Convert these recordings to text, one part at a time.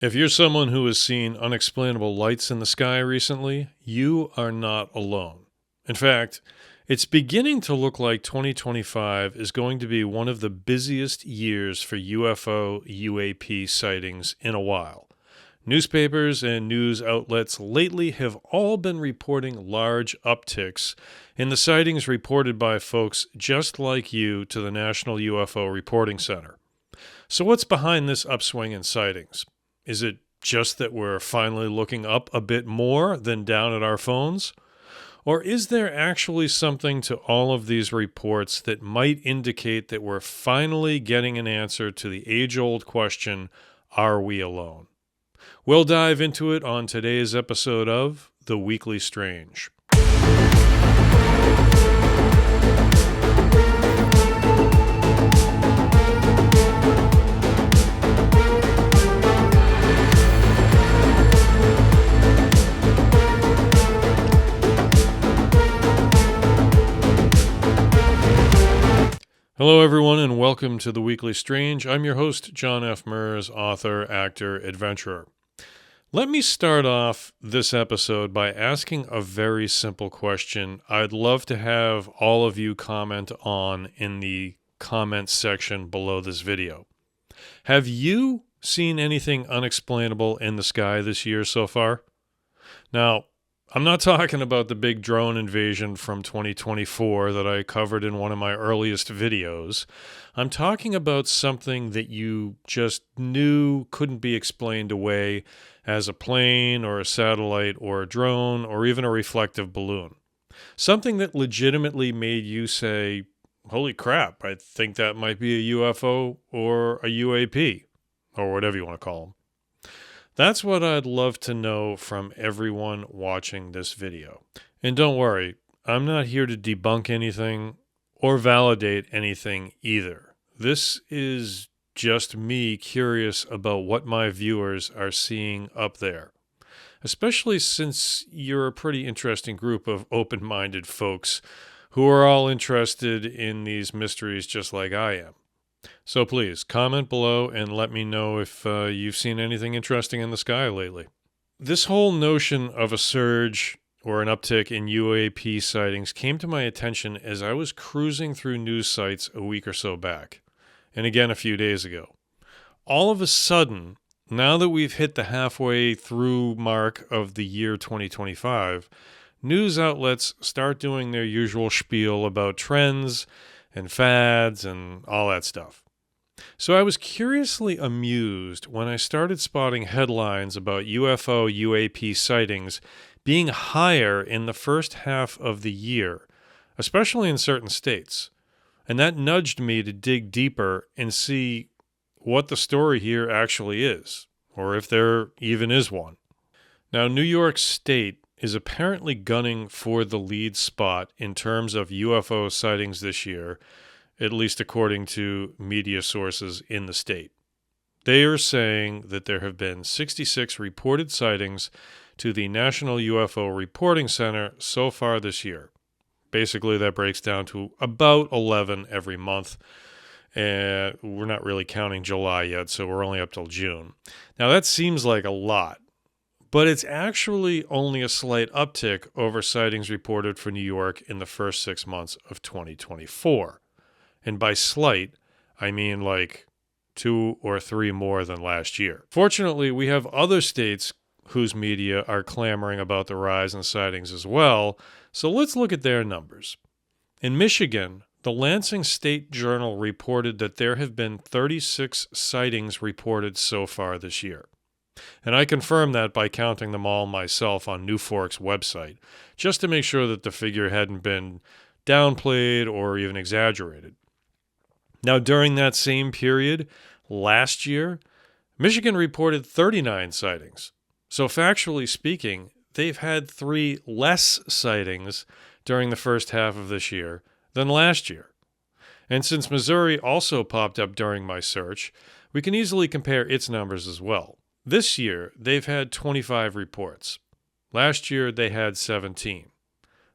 If you're someone who has seen unexplainable lights in the sky recently, you are not alone. In fact, it's beginning to look like 2025 is going to be one of the busiest years for UFO UAP sightings in a while. Newspapers and news outlets lately have all been reporting large upticks in the sightings reported by folks just like you to the National UFO Reporting Center. So what's behind this upswing in sightings? Is it just that we're finally looking up a bit more than down at our phones? Or is there actually something to all of these reports that might indicate that we're finally getting an answer to the age-old question, are we alone? We'll dive into it on today's episode of The Weekly Strange. Hello, everyone, and welcome to The Weekly Strange. I'm your host, Jon F. Merz, author, actor, adventurer. Let me start off this episode by asking a very simple question I'd love to have all of you comment on in the comments section below this video. Have you seen anything unexplainable in the sky this year so far? Now, I'm not talking about the big drone invasion from 2024 that I covered in one of my earliest videos. I'm talking about something that you just knew couldn't be explained away as a plane or a satellite or a drone or even a reflective balloon. Something that legitimately made you say, holy crap, I think that might be a UFO or a UAP or whatever you want to call them. That's what I'd love to know from everyone watching this video. And don't worry, I'm not here to debunk anything or validate anything either. This is just me curious about what my viewers are seeing up there, especially since you're a pretty interesting group of open-minded folks who are all interested in these mysteries just like I am. So please, comment below and let me know if you've seen anything interesting in the sky lately. This whole notion of a surge or an uptick in UAP sightings came to my attention as I was cruising through news sites a week or so back, and again a few days ago. All of a sudden, now that we've hit the halfway through mark of the year 2025, news outlets start doing their usual spiel about trends and fads and all that stuff. So I was curiously amused when I started spotting headlines about UFO UAP sightings being higher in the first half of the year, especially in certain states. And that nudged me to dig deeper and see what the story here actually is, or if there even is one. Now, New York State is apparently gunning for the lead spot in terms of UFO sightings this year, at least according to media sources in the state. They are saying that there have been 66 reported sightings to the National UFO Reporting Center so far this year. Basically, that breaks down to about 11 every month. And we're not really counting July yet, so we're only up till June. Now, that seems like a lot, but it's actually only a slight uptick over sightings reported for New York in the first 6 months of 2024. And by slight, I mean like 2 or 3 more than last year. Fortunately, we have other states whose media are clamoring about the rise in sightings as well, so let's look at their numbers. In Michigan, the Lansing State Journal reported that there have been 36 sightings reported so far this year. And I confirmed that by counting them all myself on Newfork's website, just to make sure that the figure hadn't been downplayed or even exaggerated. Now, during that same period, last year, Michigan reported 39 sightings. So factually speaking, they've had 3 less sightings during the first half of this year than last year. And since Missouri also popped up during my search, we can easily compare its numbers as well. This year, they've had 25 reports. Last year, they had 17.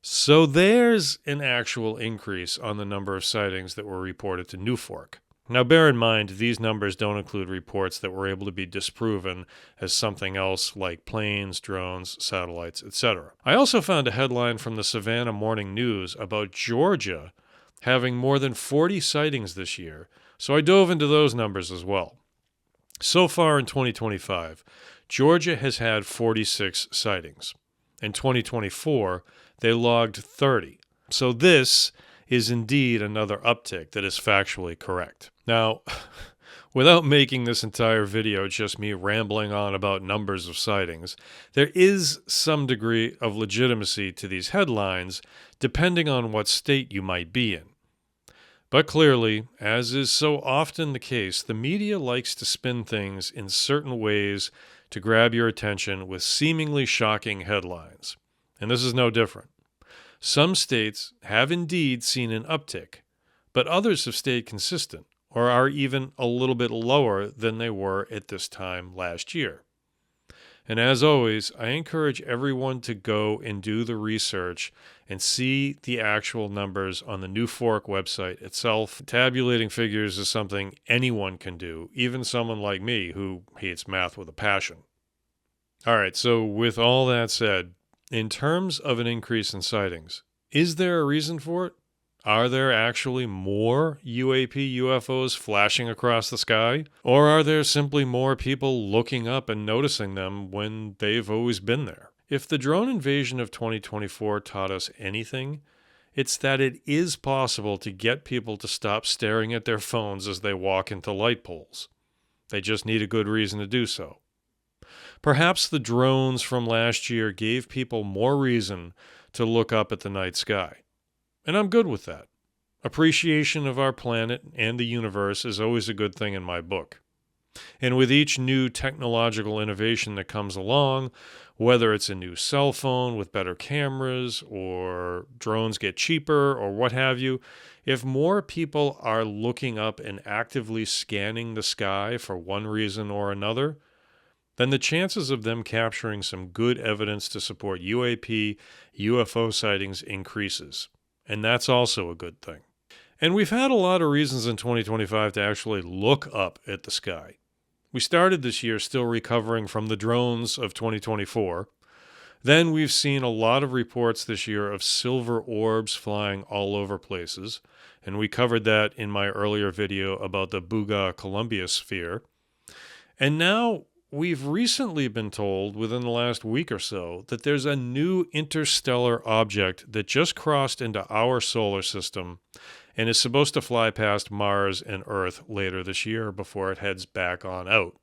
So there's an actual increase on the number of sightings that were reported to Newfork. Now, bear in mind, these numbers don't include reports that were able to be disproven as something else like planes, drones, satellites, etc. I also found a headline from the Savannah Morning News about Georgia having more than 40 sightings this year, so I dove into those numbers as well. So far in 2025, Georgia has had 46 sightings. In 2024, they logged 30. So this is indeed another uptick that is factually correct. Now, without making this entire video just me rambling on about numbers of sightings, there is some degree of legitimacy to these headlines depending on what state you might be in. But clearly, as is so often the case, the media likes to spin things in certain ways to grab your attention with seemingly shocking headlines. And this is no different. Some states have indeed seen an uptick, but others have stayed consistent or are even a little bit lower than they were at this time last year. And as always, I encourage everyone to go and do the research and see the actual numbers on the New Fork website itself. Tabulating figures is something anyone can do, even someone like me who hates math with a passion. All right, so with all that said, in terms of an increase in sightings, is there a reason for it? Are there actually more UAP UFOs flashing across the sky? Or are there simply more people looking up and noticing them when they've always been there? If the drone invasion of 2024 taught us anything, it's that it is possible to get people to stop staring at their phones as they walk into light poles. They just need a good reason to do so. Perhaps the drones from last year gave people more reason to look up at the night sky. And I'm good with that. Appreciation of our planet and the universe is always a good thing in my book. And with each new technological innovation that comes along, whether it's a new cell phone with better cameras or drones get cheaper or what have you, if more people are looking up and actively scanning the sky for one reason or another, then the chances of them capturing some good evidence to support UAP, UFO sightings increases. And that's also a good thing. And we've had a lot of reasons in 2025 to actually look up at the sky. We started this year still recovering from the drones of 2024. Then we've seen a lot of reports this year of silver orbs flying all over places. And we covered that in my earlier video about the Buga Columbia sphere. And now we've recently been told within the last week or so that there's a new interstellar object that just crossed into our solar system and is supposed to fly past Mars and Earth later this year before it heads back on out.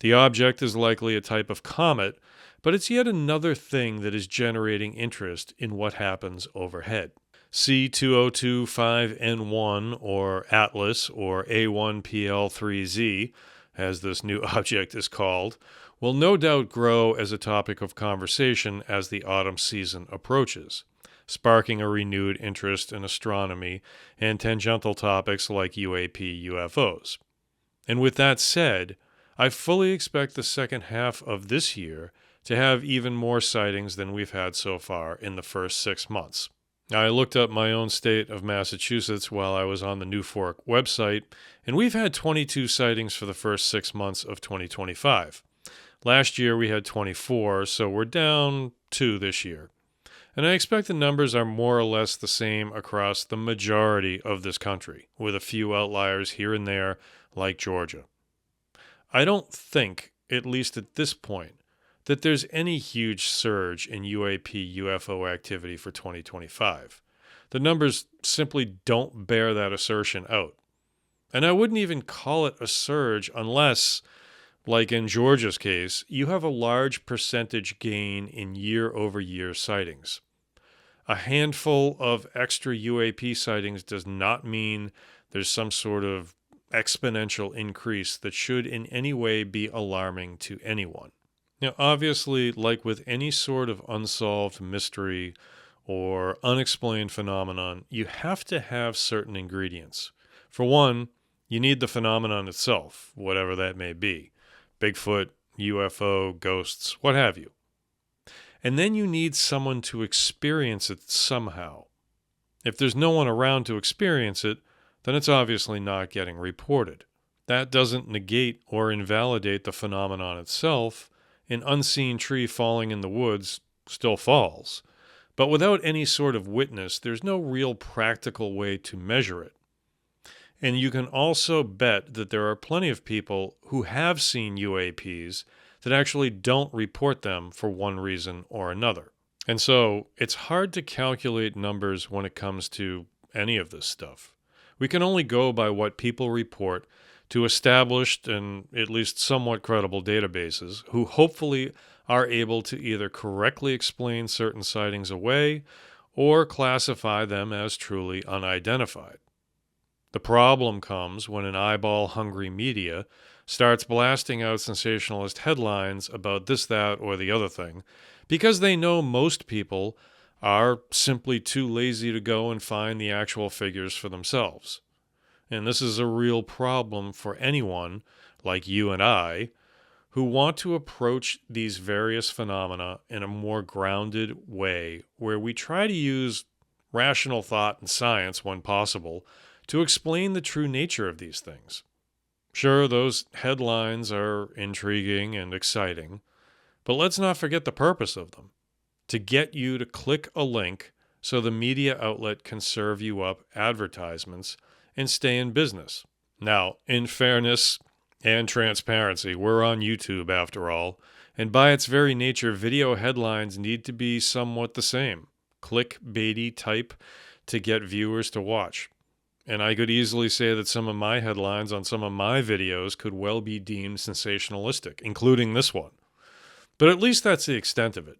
The object is likely a type of comet, but it's yet another thing that is generating interest in what happens overhead. C2025N1 or Atlas or A1PL3Z, as this new object is called, will no doubt grow as a topic of conversation as the autumn season approaches, sparking a renewed interest in astronomy and tangential topics like UAP UFOs. And with that said, I fully expect the second half of this year to have even more sightings than we've had so far in the first 6 months. Now, I looked up my own state of Massachusetts while I was on the New Fork website, and we've had 22 sightings for the first 6 months of 2025. Last year we had 24, so we're down 2 this year. And I expect the numbers are more or less the same across the majority of this country, with a few outliers here and there, like Georgia. I don't think, at least at this point, that there's any huge surge in UAP UFO activity for 2025. The numbers simply don't bear that assertion out. And I wouldn't even call it a surge unless, like in Georgia's case, you have a large percentage gain in year-over-year sightings. A handful of extra UAP sightings does not mean there's some sort of exponential increase that should in any way be alarming to anyone. Now, obviously, like with any sort of unsolved mystery or unexplained phenomenon, you have to have certain ingredients. For one, you need the phenomenon itself, whatever that may be. Bigfoot, UFO, ghosts, what have you. And then you need someone to experience it somehow. If there's no one around to experience it, then it's obviously not getting reported. That doesn't negate or invalidate the phenomenon itself. An unseen tree falling in the woods still falls. But without any sort of witness, there's no real practical way to measure it. And you can also bet that there are plenty of people who have seen UAPs that actually don't report them for one reason or another. And so it's hard to calculate numbers when it comes to any of this stuff. We can only go by what people report to established and at least somewhat credible databases who hopefully are able to either correctly explain certain sightings away or classify them as truly unidentified. The problem comes when an eyeball-hungry media starts blasting out sensationalist headlines about this, that, or the other thing because they know most people are simply too lazy to go and find the actual figures for themselves. And this is a real problem for anyone like you and I who want to approach these various phenomena in a more grounded way where we try to use rational thought and science when possible to explain the true nature of these things. Sure, those headlines are intriguing and exciting, but let's not forget the purpose of them: to get you to click a link so the media outlet can serve you up advertisements and stay in business. Now, in fairness and transparency, we're on YouTube after all, and by its very nature, video headlines need to be somewhat the same. Clickbaity type to get viewers to watch. And I could easily say that some of my headlines on some of my videos could well be deemed sensationalistic, including this one. But at least that's the extent of it.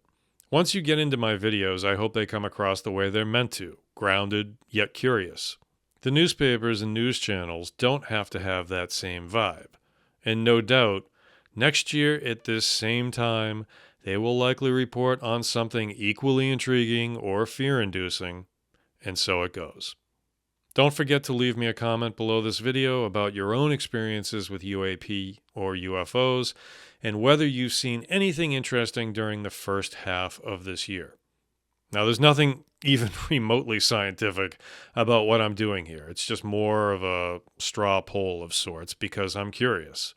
Once you get into my videos, I hope they come across the way they're meant to, grounded yet curious. The newspapers and news channels don't have to have that same vibe. And no doubt, next year at this same time, they will likely report on something equally intriguing or fear-inducing, and so it goes. Don't forget to leave me a comment below this video about your own experiences with UAP or UFOs and whether you've seen anything interesting during the first half of this year. Now, there's nothing even remotely scientific about what I'm doing here. It's just more of a straw poll of sorts because I'm curious.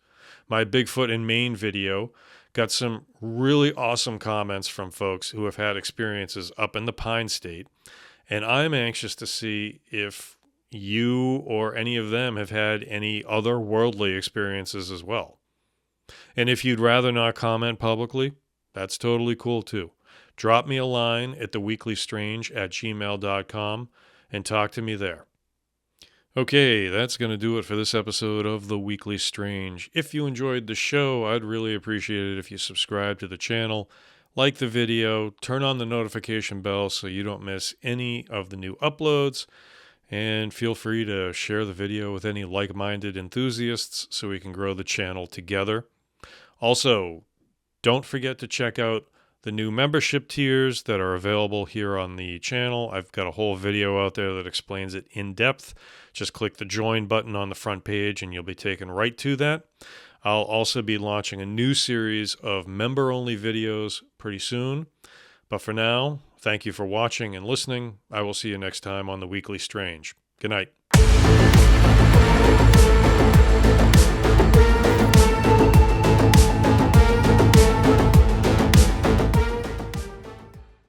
My Bigfoot in Maine video got some really awesome comments from folks who have had experiences up in the Pine State, and I'm anxious to see if you or any of them have had any otherworldly experiences as well. And if you'd rather not comment publicly, that's totally cool too. Drop me a line at theweeklystrange@gmail.com and talk to me there. Okay, that's going to do it for this episode of The Weekly Strange. If you enjoyed the show, I'd really appreciate it if you subscribe to the channel, like the video, turn on the notification bell so you don't miss any of the new uploads, and feel free to share the video with any like-minded enthusiasts so we can grow the channel together. Also, don't forget to check out the new membership tiers that are available here on the channel. I've got a whole video out there that explains it in depth. Just click the join button on the front page and you'll be taken right to that. I'll also be launching a new series of member-only videos pretty soon. But for now, thank you for watching and listening. I will see you next time on The Weekly Strange. Good night.